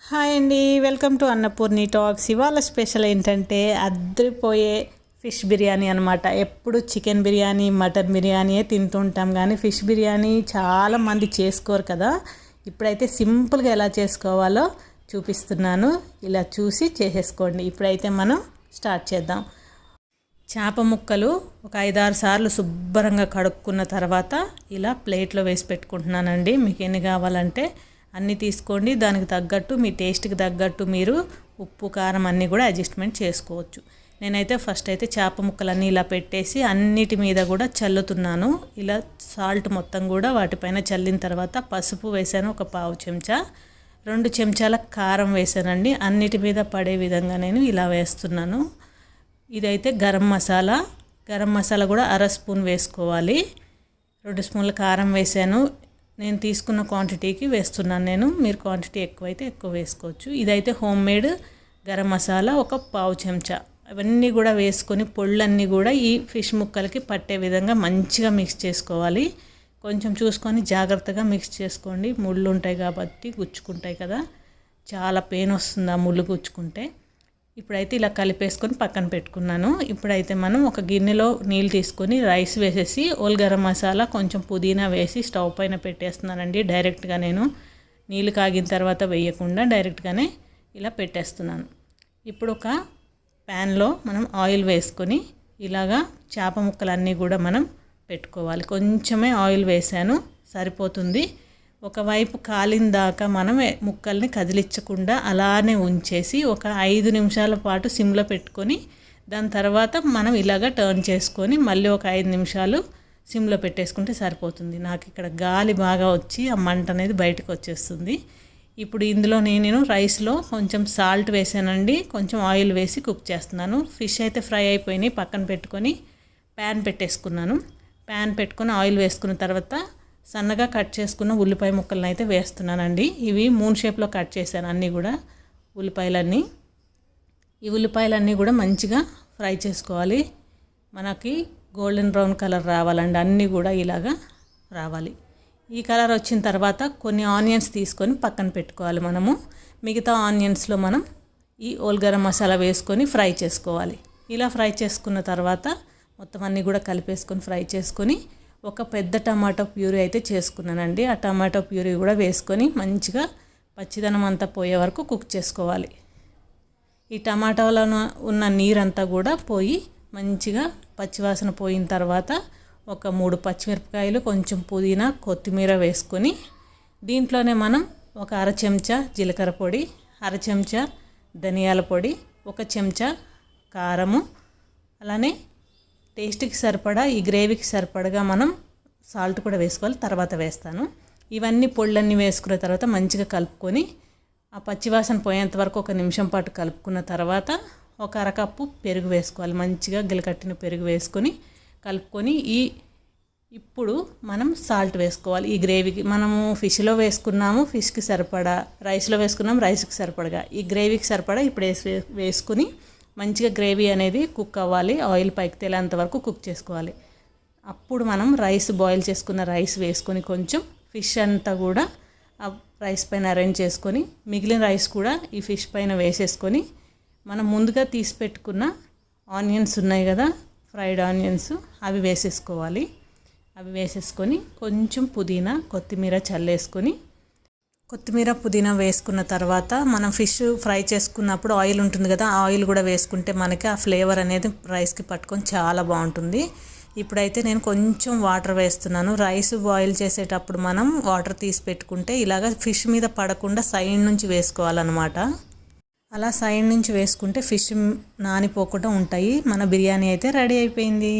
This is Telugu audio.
హాయ్ అండి, వెల్కమ్ టు అన్నపూర్ణి టాక్స్. ఇవాళ స్పెషల్ ఏంటంటే అద్దరిపోయే ఫిష్ బిర్యానీ అనమాట. ఎప్పుడు చికెన్ బిర్యానీ, మటన్ బిర్యానీయే తింటుంటాం, కానీ ఫిష్ బిర్యానీ చాలామంది చేసుకోరు కదా. ఇప్పుడైతే సింపుల్గా ఎలా చేసుకోవాలో చూపిస్తున్నాను, ఇలా చూసి చేసేసుకోండి. ఇప్పుడైతే మనం స్టార్ట్ చేద్దాం. చేప ముక్కలు ఒక 5-6 సార్లు శుభ్రంగా కడుక్కున్న తర్వాత ఇలా ప్లేట్లో వేసి పెట్టుకుంటున్నానండి. మీకు ఎన్ని కావాలంటే అన్నీ తీసుకోండి. దానికి తగ్గట్టు మీ టేస్ట్కి తగ్గట్టు మీరు ఉప్పు కారం అన్నీ కూడా అడ్జస్ట్మెంట్ చేసుకోవచ్చు. నేనైతే ఫస్ట్ అయితే చేప ముక్కలన్నీ ఇలా పెట్టేసి అన్నిటి మీద కూడా చల్లుతున్నాను. ఇలా సాల్ట్ మొత్తం కూడా వాటిపైన చల్లిన తర్వాత పసుపు వేసాను, ఒక 1/2 చెంచా, 2 చెంచాల కారం వేసానండి. అన్నిటి మీద పడే విధంగా నేను ఇలా వేస్తున్నాను. ఇదైతే గరం మసాలా కూడా 1/2 స్పూన్ వేసుకోవాలి. 2 స్పూన్ల కారం వేసాను. నేను తీసుకున్న క్వాంటిటీకి వేస్తున్నాను. మీరు క్వాంటిటీ ఎక్కువైతే ఎక్కువ వేసుకోవచ్చు. ఇదైతే హోమ్ మేడ్ గరం మసాలా ఒక 1/2 చెంచా. అవన్నీ కూడా వేసుకొని పొళ్ళన్నీ కూడా ఈ ఫిష్ ముక్కలకి పట్టే విధంగా మంచిగా మిక్స్ చేసుకోవాలి. కొంచెం చూసుకొని జాగ్రత్తగా మిక్స్ చేసుకోండి. ముళ్ళు ఉంటాయి కాబట్టి గుచ్చుకుంటాయి కదా, చాలా పెయిన్ వస్తుంది ఆ ముళ్ళు గుచ్చుకుంటే. ఇప్పుడైతే ఇలా కలిపేసుకొని పక్కన పెట్టుకున్నాను. ఇప్పుడైతే మనం ఒక గిన్నెలో నీళ్ళు తీసుకొని రైస్ వేసేసి ఓల్ గరం మసాలా కొంచెం పుదీనా వేసి స్టవ్ పైన పెట్టేస్తున్నానండి. డైరెక్ట్గా నేను నీళ్ళు కాగిన తర్వాత వేయకుండా డైరెక్ట్గానే ఇలా పెట్టేస్తున్నాను. ఇప్పుడు ఒక ప్యాన్లో మనం ఆయిల్ వేసుకొని ఇలాగా చేప ముక్కలన్నీ కూడా మనం పెట్టుకోవాలి. కొంచెమే ఆయిల్ వేసాను, సరిపోతుంది. ఒకవైపు కాలిన దాకా మనం ముక్కల్ని కదిలించకుండా అలానే ఉంచేసి ఒక 5 నిమిషాల పాటు సిమ్లో పెట్టుకొని దాని తర్వాత మనం ఇలాగ టర్న్ చేసుకొని మళ్ళీ ఒక 5 నిమిషాలు సిమ్లో పెట్టేసుకుంటే సరిపోతుంది. నాకు ఇక్కడ గాలి బాగా వచ్చి ఆ మంట అనేది బయటకు వచ్చేస్తుంది. ఇప్పుడు ఇందులో నేను రైస్లో కొంచెం సాల్ట్ వేసానండి, కొంచెం ఆయిల్ వేసి కుక్ చేస్తున్నాను. ఫిష్ అయితే ఫ్రై అయిపోయినాయి, పక్కన పెట్టుకొని ప్యాన్ పెట్టేసుకున్నాను. ప్యాన్ పెట్టుకొని ఆయిల్ వేసుకున్న తర్వాత సన్నగా కట్ చేసుకున్న ఉల్లిపాయ ముక్కలను అయితే వేస్తున్నానండి. ఇవి 3 షేప్లో కట్ చేశాను అన్నీ కూడా ఉల్లిపాయలన్నీ. ఈ ఉల్లిపాయలన్నీ కూడా మంచిగా ఫ్రై చేసుకోవాలి. మనకి గోల్డెన్ బ్రౌన్ కలర్ రావాలండి, అన్నీ కూడా ఇలాగా రావాలి. ఈ కలర్ వచ్చిన తర్వాత కొన్ని ఆనియన్స్ తీసుకొని పక్కన పెట్టుకోవాలి. మనము మిగతా ఆనియన్స్లో మనం ఈ ఓల్ గరం మసాలా వేసుకొని ఫ్రై చేసుకోవాలి. ఇలా ఫ్రై చేసుకున్న తర్వాత మొత్తం అన్నీ కూడా కలిపేసుకొని ఫ్రై చేసుకొని ఒక పెద్ద టమాటో ప్యూరీ అయితే చేసుకున్నానండి. ఆ టమాటో ప్యూరీ కూడా వేసుకొని మంచిగా పచ్చిదనం అంతా పోయే వరకు కుక్ చేసుకోవాలి. ఈ టమాటాలో ఉన్న నీరంతా కూడా పోయి మంచిగా పచ్చివాసన పోయిన తర్వాత ఒక 3 పచ్చిమిరపకాయలు, కొంచెం పుదీనా, కొత్తిమీర వేసుకొని దీంట్లోనే మనం ఒక 1/2 చెంచా జీలకర్ర పొడి, 1/2 చెంచా ధనియాల పొడి, 1 చెంచా కారము, అలానే టేస్ట్కి సరిపడా ఈ గ్రేవీకి సరిపడగా మనం సాల్ట్ కూడా వేసుకోవాలి, తర్వాత వేస్తాను. ఇవన్నీ పొళ్ళన్నీ వేసుకున్న తర్వాత మంచిగా కలుపుకొని ఆ పచ్చివాసన పోయేంత వరకు 1 నిమిషం పాటు కలుపుకున్న తర్వాత ఒక 1/2 కప్పు పెరుగు వేసుకోవాలి. మంచిగా గిలకట్టిన పెరుగు వేసుకొని కలుపుకొని ఇప్పుడు మనం సాల్ట్ వేసుకోవాలి. ఈ గ్రేవీకి మనము ఫిష్లో వేసుకున్నాము, ఫిష్కి సరిపడా, రైస్లో వేసుకున్నాము, రైస్కి సరిపడగా, ఈ గ్రేవీకి సరిపడా ఇప్పుడు వేసుకుని మంచిగా గ్రేవీ అనేది కుక్ అవ్వాలి. ఆయిల్ పైకి తేలేంత వరకు కుక్ చేసుకోవాలి. అప్పుడు మనం రైస్, బాయిల్ చేసుకున్న రైస్ వేసుకొని కొంచెం ఫిష్ అంతా కూడా ఆ రైస్ పైన అరేంజ్ చేసుకొని మిగిలిన రైస్ కూడా ఈ ఫిష్ పైన వేసేసుకొని మనం ముందుగా తీసి పెట్టుకున్న ఆనియన్స్ ఉన్నాయి కదా, ఫ్రైడ్ ఆనియన్స్, అవి వేసేసుకోవాలి. అవి వేసేసుకొని కొంచెం పుదీనా, కొత్తిమీర చల్లేసుకొని, కొత్తిమీర పుదీనా వేసుకున్న తర్వాత మనం ఫిష్ ఫ్రై చేసుకున్నప్పుడు ఆయిల్ ఉంటుంది కదా, ఆ ఆయిల్ కూడా వేసుకుంటే మనకి ఆ ఫ్లేవర్ అనేది రైస్కి పట్టుకొని చాలా బాగుంటుంది. ఇప్పుడైతే నేను కొంచెం వాటర్ వేస్తున్నాను. రైస్ బాయిల్ చేసేటప్పుడు మనం వాటర్ తీసి పెట్టుకుంటే ఇలాగ ఫిష్ మీద పడకుండా సైడ్ నుంచి వేసుకోవాలన్నమాట. అలా సైడ్ నుంచి వేసుకుంటే ఫిష్ నానిపోకుండా ఉంటాయి. మన బిర్యానీ అయితే రెడీ అయిపోయింది.